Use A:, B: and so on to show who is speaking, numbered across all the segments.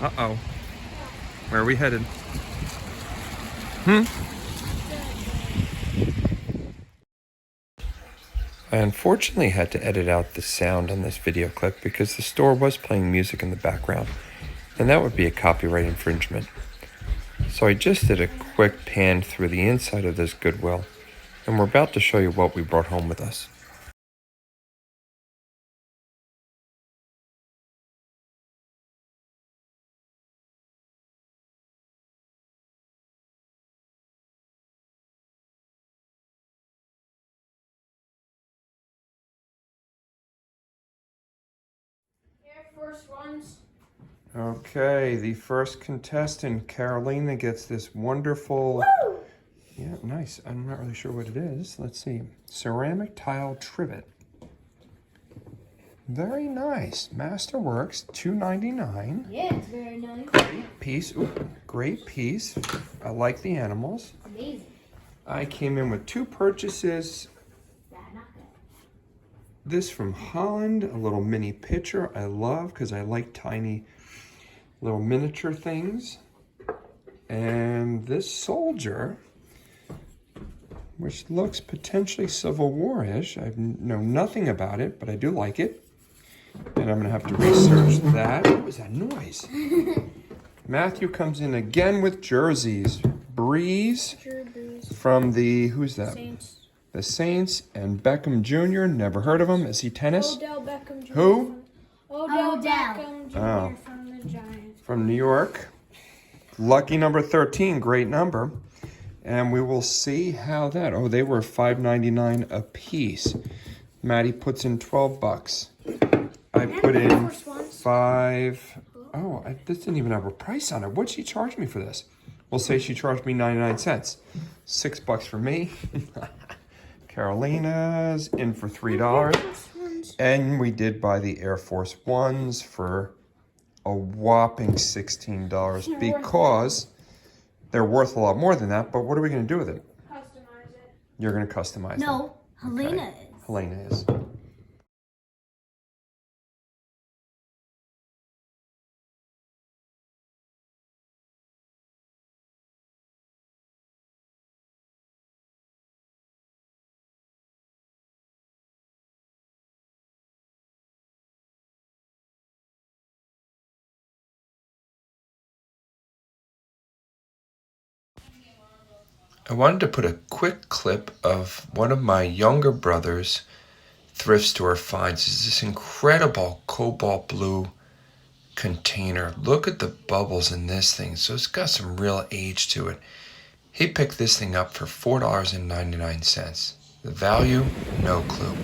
A: Uh-oh. Where are we headed? I unfortunately had to edit out the sound on this video clip because the store was playing music in the background, and that would be a copyright infringement. So I just did a quick pan through the inside of this Goodwill, and we're about to show you what we brought home with us.
B: First ones.
A: Okay, the first contestant, Carolina, gets this wonderful...
B: Woo!
A: Yeah, nice. I'm not really sure what it is. Let's see. Ceramic tile trivet. Very nice. Masterworks, $2.99.
B: Yeah, it's very nice.
A: Great piece. Ooh, great piece. I like the animals.
B: Amazing.
A: I came in with 2 purchases. This from Holland, a little mini pitcher I love because I like tiny little miniature things. And this soldier, which looks potentially Civil War-ish. I know nothing about it, but I do like it. And I'm gonna have to research that. What was that noise? Matthew comes in again with jerseys. Breeze from the, who's that?
B: Saints.
A: The Saints, and Beckham Jr. Never heard of him. Is he tennis?
B: Odell Beckham Jr.
A: Who?
B: Odell Beckham Jr.
A: Oh.
B: From the Giants.
A: From New York. Lucky number 13, great number. And we will see how that, oh, they were $5.99 a piece. Maddie puts in 12 bucks. I put in 5. Oh, this didn't even have a price on it. What'd she charge me for this? We'll say she charged me 99 cents. 6 bucks for me. Carolina's in for $3. And we did buy the Air Force Ones for a whopping $16 because they're worth a lot more than that. But what are we going to do with it?
B: Customize it.
A: You're going to customize them.
B: No, Helena
A: Okay.
B: is.
A: Helena is. I wanted to put a quick clip of one of my younger brother's thrift store finds. Is this incredible cobalt blue container. Look at the bubbles in this thing. So it's got some real age to it. He picked this thing up for $4.99. The value, no clue.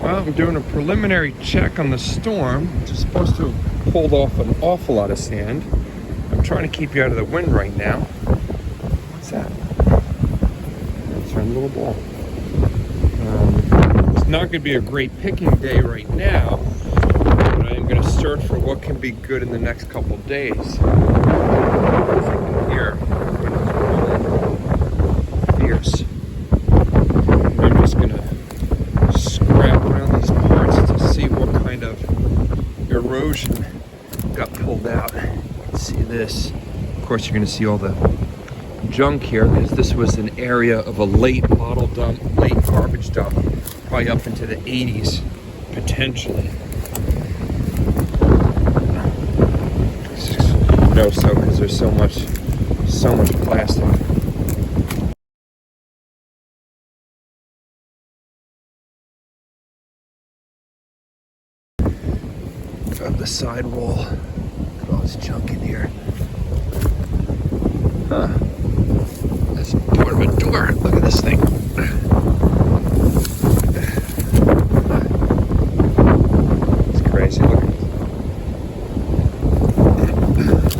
A: Well, I'm doing a preliminary check on the storm, which is supposed to have pulled off an awful lot of sand. I'm trying to keep you out of the wind right now. What's that? That's our little ball. It's not going to be a great picking day right now, but I am going to search for what can be good in the next couple days. Here, fierce. I'm just going to scrap around these parts to see what kind of erosion got pulled out. See this. Of course, you're going to see all the junk here because this was an area of a late bottle dump, late garbage dump, probably up into the 80s, potentially. No, so because there's so much plastic. Got the sidewall. Look at all this junk in here. Huh. That's part of a door. Look at this thing. It's crazy. Look at this.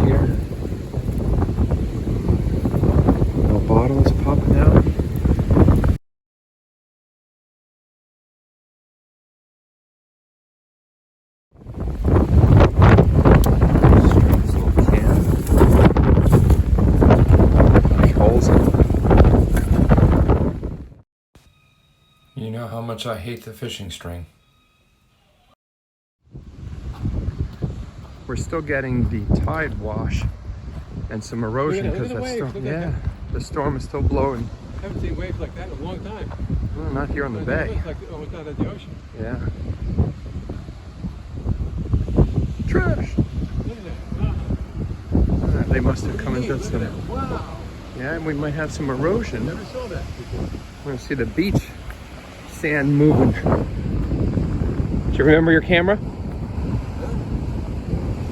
A: Here. Little bottles popping out. Holes in it. much I hate the fishing string. We're still getting the tide wash and some erosion because the storm is still blowing.
C: I haven't seen waves like that in a long time.
A: Well, not here on the bay.
C: It's like almost out of the ocean.
A: Yeah. Trash!
C: Look at that. Wow.
A: They must have come and done some.
C: Wow.
A: Yeah, and we might have some erosion.
C: Never saw that before.
A: We're gonna see the beach sand moving. Do you remember your camera?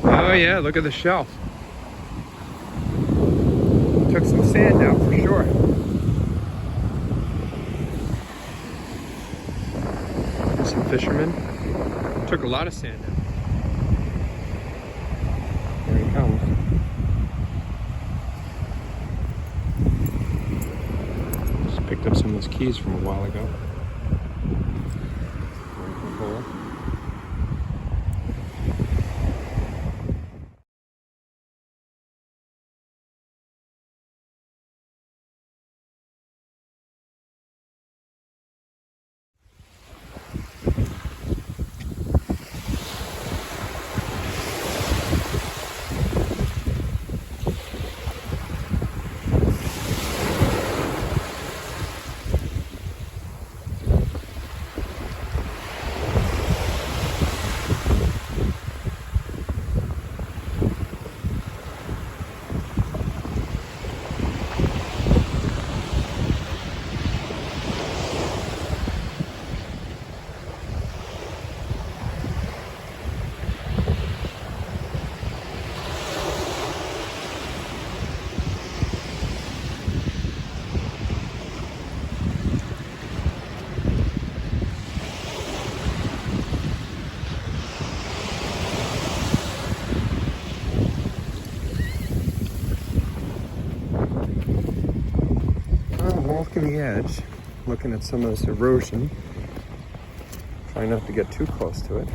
A: Oh yeah, look at the shelf. Took some sand out for sure. Some fishermen. Took a lot of sand out. There he comes. Just picked up some of those keys from a while ago. Walking the edge, looking at some of this erosion, trying not to get too close to it.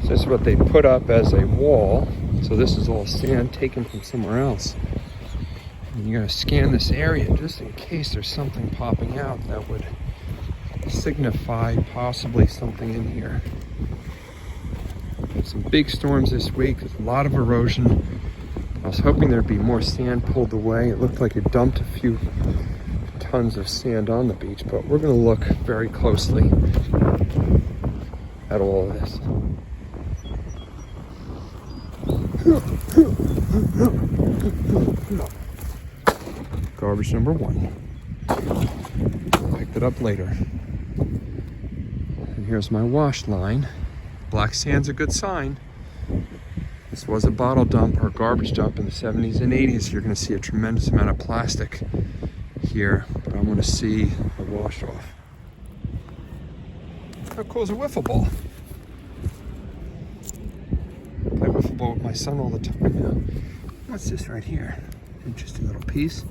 A: So this is what they put up as a wall. So this is all sand taken from somewhere else. And you're gonna scan this area just in case there's something popping out that would signify possibly something in here. Some big storms this week, there's a lot of erosion. I was hoping there'd be more sand pulled away. It looked like it dumped a few tons of sand on the beach, but we're going to look very closely at all of this. Garbage number 1. Picked it up later. And here's my wash line. Black sand's a good sign. This was a bottle dump or garbage dump in the 70s and 80s. You're going to see a tremendous amount of plastic here, but I want to see the wash off. How cool is a wiffle ball? I play wiffle ball with my son all the time now. What's this right here? Interesting little piece.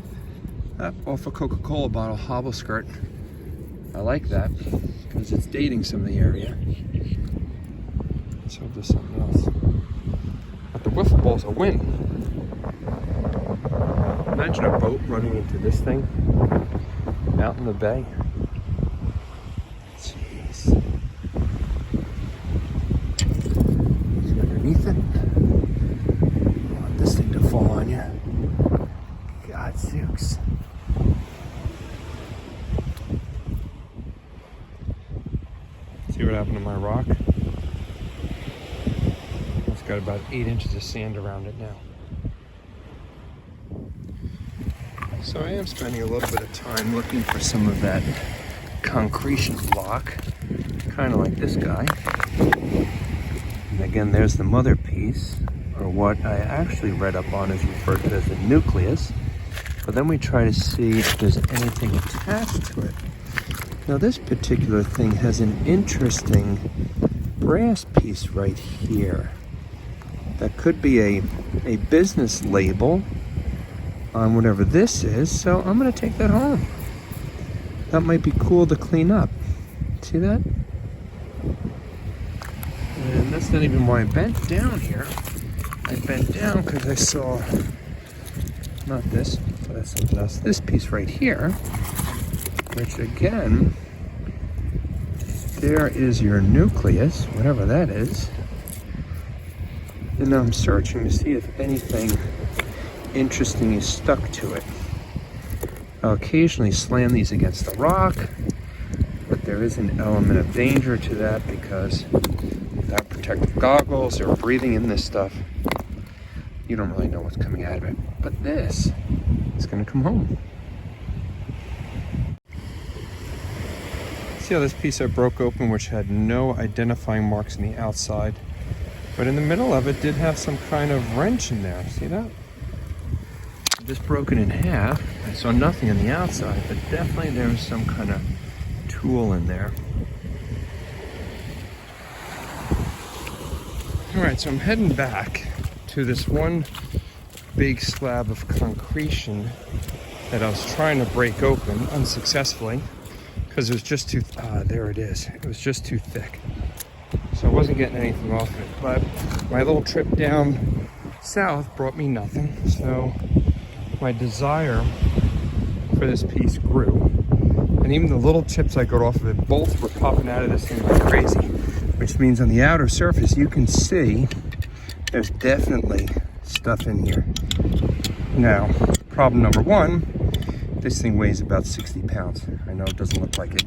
A: Off a Coca-Cola bottle, hobble skirt. I like that because it's dating some of the area. Let's hope there's something else. But the wiffle ball's a win. Imagine a boat running into this thing out in the bay. Jeez. It's underneath it. I want this thing to fall on you. Godzooks. See what happened to my rock? It's got about 8 inches of sand around it now. So I am spending a little bit of time looking for some of that concretion block, kind of like this guy. And again, there's the mother piece, or what I actually read up on is referred to as the nucleus. But then we try to see if there's anything attached to it. Now this particular thing has an interesting brass piece right here. That could be a business label on whatever this is, so I'm gonna take that home. That might be cool to clean up. See that? And that's not even why I bent down here. I bent down because I saw, not this, but that's something else, this piece right here. which again, there is your nucleus, whatever that is. And I'm searching to see if anything interesting is stuck to it. I'll occasionally slam these against the rock, but there is an element of danger to that because without protective goggles or breathing in this stuff, you don't really know what's coming out of it. But this is gonna come home. See how this piece I broke open, which had no identifying marks on the outside, but in the middle of it did have some kind of wrench in there. See that? Just broken in half. I saw nothing on the outside, but definitely there was some kind of tool in there. All right, so I'm heading back to this one big slab of concretion that I was trying to break open unsuccessfully because it was just too, there it is. It was just too thick. So I wasn't getting anything off it, but my little trip down south brought me nothing. So my desire for this piece grew. And even the little chips I got off of it, both were popping out of this thing like crazy, which means on the outer surface, you can see there's definitely stuff in here. Now, problem number one, this thing weighs about 60 pounds. I know it doesn't look like it,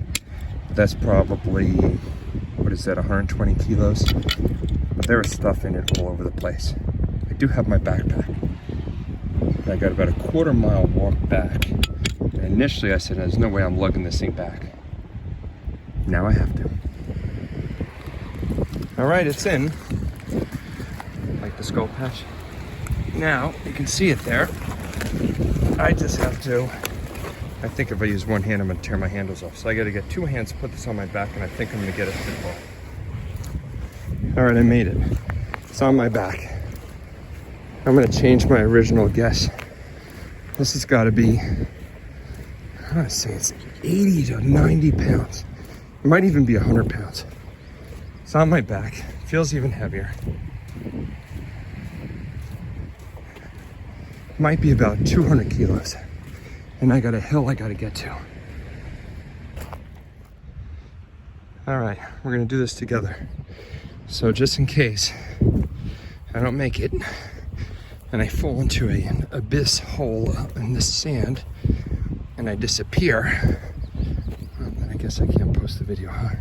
A: but that's probably, what is that, 120 kilos? But there is stuff in it all over the place. I do have my backpack. I got about a quarter-mile walk back. And initially I said, there's no way I'm lugging this thing back. Now I have to. All right, it's in. Like the skull patch. Now, you can see it there. I just have to, I think if I use one hand, I'm gonna tear my handles off. So I gotta get two hands to put this on my back, and I think I'm gonna get it fit well. All right, I made it. It's on my back. I'm gonna change my original guess. This has gotta be, I'm gonna say it's 80 to 90 pounds. It might even be 100 pounds. It's on my back. It feels even heavier. Might be about 200 kilos. And I got a hill I gotta get to. All right, we're gonna do this together. So just in case I don't make it and I fall into an abyss hole in the sand and I disappear, well, then I guess I can't post the video, huh?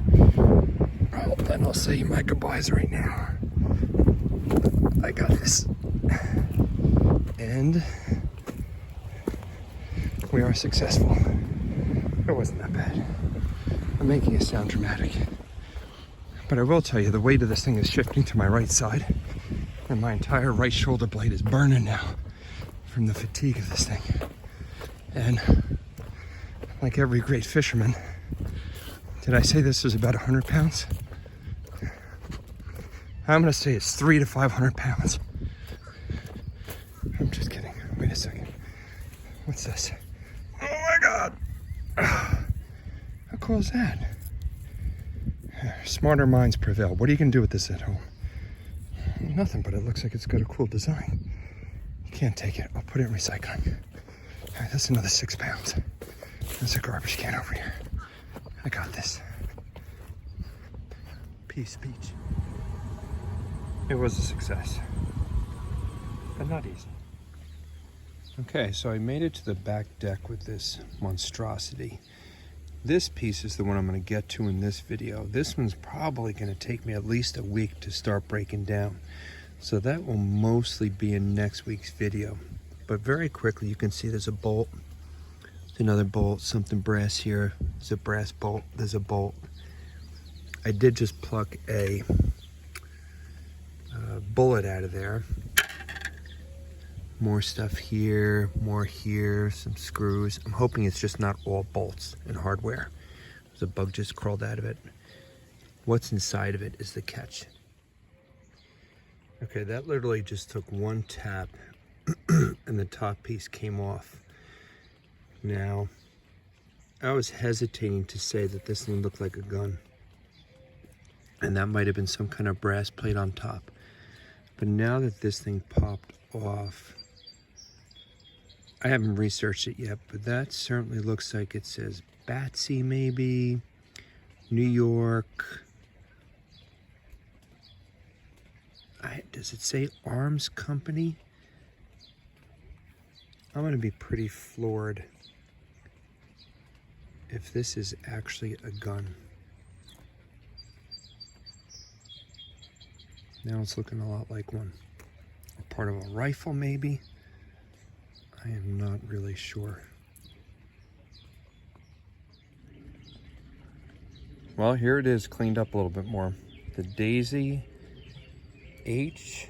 A: Well, then I'll say my goodbyes right now. I got this. And we are successful. It wasn't that bad. I'm making it sound dramatic. But I will tell you, the weight of this thing is shifting to my right side, and my entire right shoulder blade is burning now from the fatigue of this thing. And like every great fisherman, did I say this was about 100 pounds? I'm gonna say it's 300 to 500 pounds. I'm just kidding. Wait a second. What's this? Oh my God! How cool is that? Smarter minds prevail. What are you gonna do with this at home? Nothing, but it looks like it's got a cool design. You can't take it. I'll put it in recycling. All right, that's another 6 pounds. There's a garbage can over here. I got this. Peace Beach. It was a success, but not easy. Okay, so I made it to the back deck with this monstrosity. This piece is the one I'm going to get to in this video. This one's probably going to take me at least a week to start breaking down. So that will mostly be in next week's video. But very quickly, you can see there's a bolt. There's another bolt, something brass here. There's a brass bolt, there's a bolt. I did just pluck a bullet out of there. More stuff here, more here, some screws. I'm hoping it's just not all bolts and hardware. There's a bug just crawled out of it. What's inside of it is the catch. Okay, that literally just took one tap and the top piece came off. Now, I was hesitating to say that this thing looked like a gun. And that might have been some kind of brass plate on top. But now that this thing popped off, I haven't researched it yet, but that certainly looks like it says Batsy maybe, New York. Does it say Arms Company? I'm gonna be pretty floored if this is actually a gun. Now it's looking a lot like one. Or part of a rifle maybe. I am not really sure. Well, here it is, cleaned up a little bit more. The Daisy H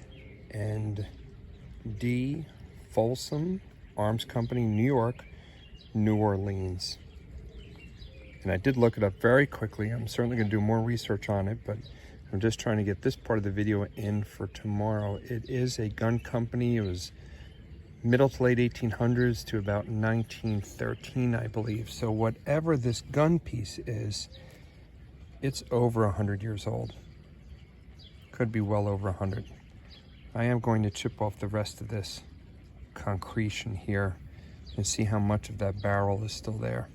A: and D Folsom Arms Company, New York, New Orleans. And I did look it up very quickly. I'm certainly going to do more research on it, but I'm just trying to get this part of the video in for tomorrow. It is a gun company. It was middle to late 1800s to about 1913, I believe. So whatever this gun piece is, it's over 100 years old. Could be well over 100. I am going to chip off the rest of this concretion here and see how much of that barrel is still there.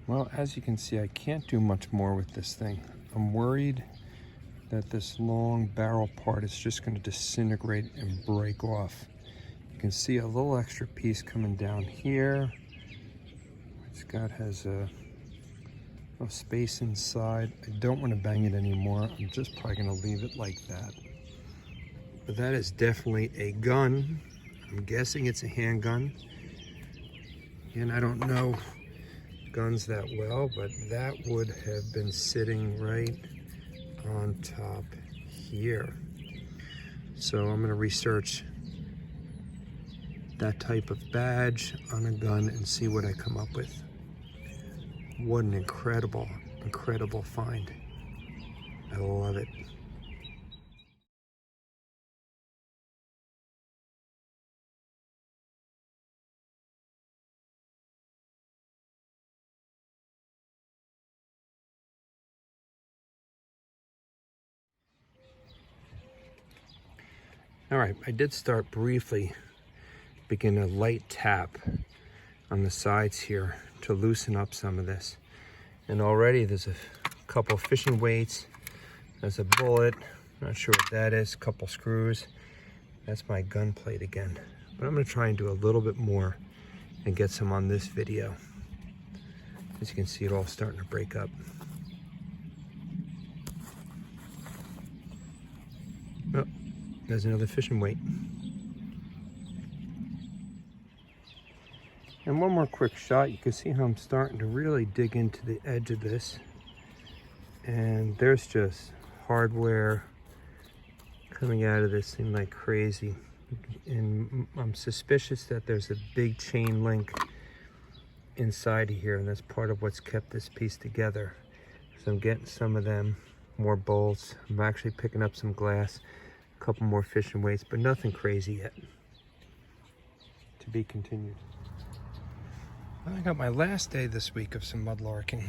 A: Well, as you can see, I can't do much more with this thing. I'm worried that this long barrel part is just going to disintegrate and break off. You can see a little extra piece coming down here. Has a space inside. I don't want to bang it anymore. I'm just probably going to leave it like that. But that is definitely a gun. I'm guessing it's a handgun. And I don't know guns that well, but that would have been sitting right on top here. So I'm going to research that type of badge on a gun and see what I come up with. What an incredible, incredible find. I love it. All right, I did start briefly, begin a light tap on the sides here to loosen up some of this. And already there's a couple fishing weights, there's a bullet, not sure what that is, a couple screws. That's my gun plate again. But I'm gonna try and do a little bit more and get some on this video. As you can see, it all starting to break up. Oh, there's another fishing weight. And one more quick shot. You can see how I'm starting to really dig into the edge of this. And there's just hardware coming out of this thing like crazy. And I'm suspicious that there's a big chain link inside of here, and that's part of what's kept this piece together. So I'm getting some of them, more bolts. I'm actually picking up some glass, a couple more fishing weights, but nothing crazy yet. To be continued. I got my last day this week of some mudlarking.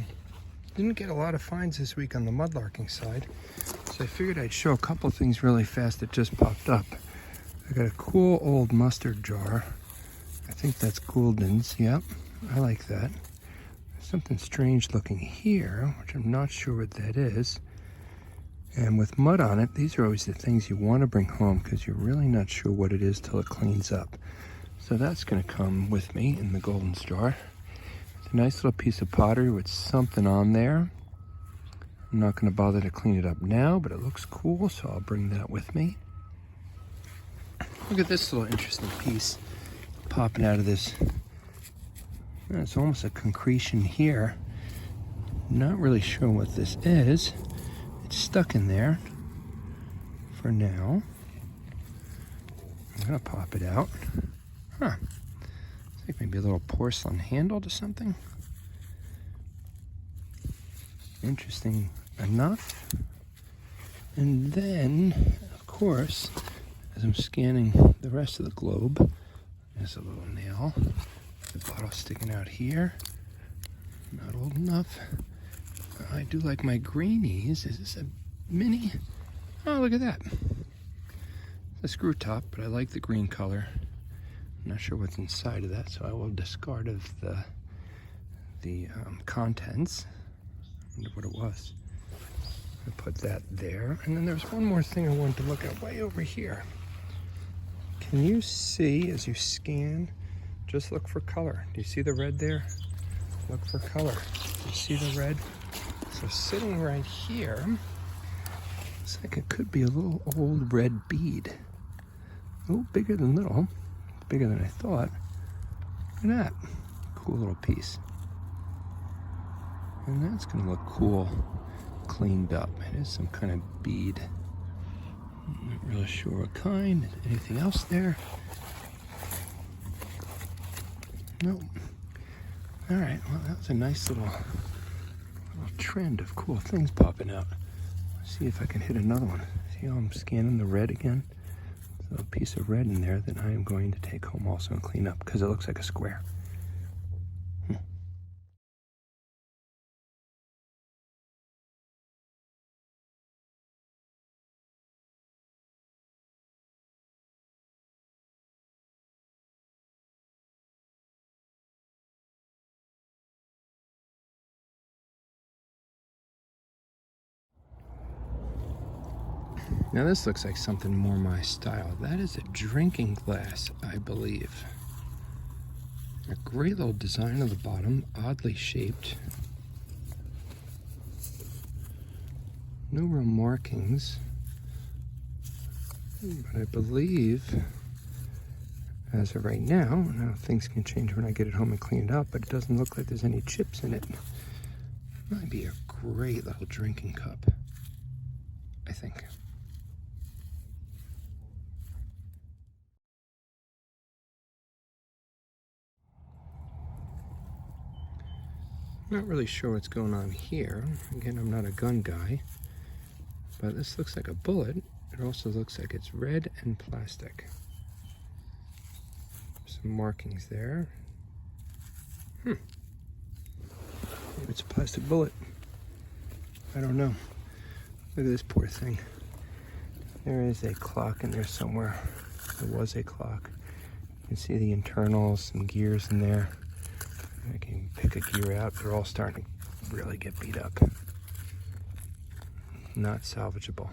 A: Didn't get a lot of finds this week on the mudlarking side, so I figured I'd show a couple things really fast that just popped up. I got a cool old mustard jar. I think that's Goulden's. Yep, I like that. There's something strange looking here, which I'm not sure what that is. And with mud on it, these are always the things you want to bring home because you're really not sure what it is till it cleans up. So that's going to come with me in the Goulden's jar. It's a nice little piece of pottery with something on there. I'm not going to bother to clean it up now, but it looks cool, so I'll bring that with me. Look at this little interesting piece popping out of this. It's almost a concretion here. Not really sure what this is. It's stuck in there for now. I'm going to pop it out. Huh. It's like maybe a little porcelain handle to something. Interesting enough. And then, of course, as I'm scanning the rest of the globe, there's a little nail. The bottle sticking out here. Not old enough. I do like my greenies. Is this a mini? Oh, look at that. It's a screw top, but I like the green color. I'm not sure what's inside of that, so I will discard of the contents. I wonder what it was. I put that there. And then there's one more thing I wanted to look at way over here. Can you see as you scan, just look for color. Do you see the red there? Look for color. Do you see the red? So sitting right here, looks like it could be a little old red bead. A little bigger than little. Bigger than I thought. Look at that. Cool little piece. And that's going to look cool, cleaned up. It is some kind of bead. I'm not really sure what kind. Anything else there? Nope. All right, well, that was a nice little trend of cool things popping out. Let's see if I can hit another one. See how I'm scanning the red again? There's a piece of red in there that I am going to take home also and clean up because it looks like a square. Now this looks like something more my style. That is a drinking glass, I believe. A great little design on the bottom, oddly shaped. No real markings. But I believe, as of right now things can change when I get it home and clean it up, but it doesn't look like there's any chips in it. Might be a great little drinking cup, I think. Not really sure what's going on here. Again, I'm not a gun guy, but this looks like a bullet. It also looks like it's red and plastic. Some markings there. Maybe it's a plastic bullet. I don't know. Look at this poor thing. There is a clock in there somewhere. There was a clock. You can see the internals, some gears in there. I can pick a gear out. They're all starting to really get beat up. Not salvageable.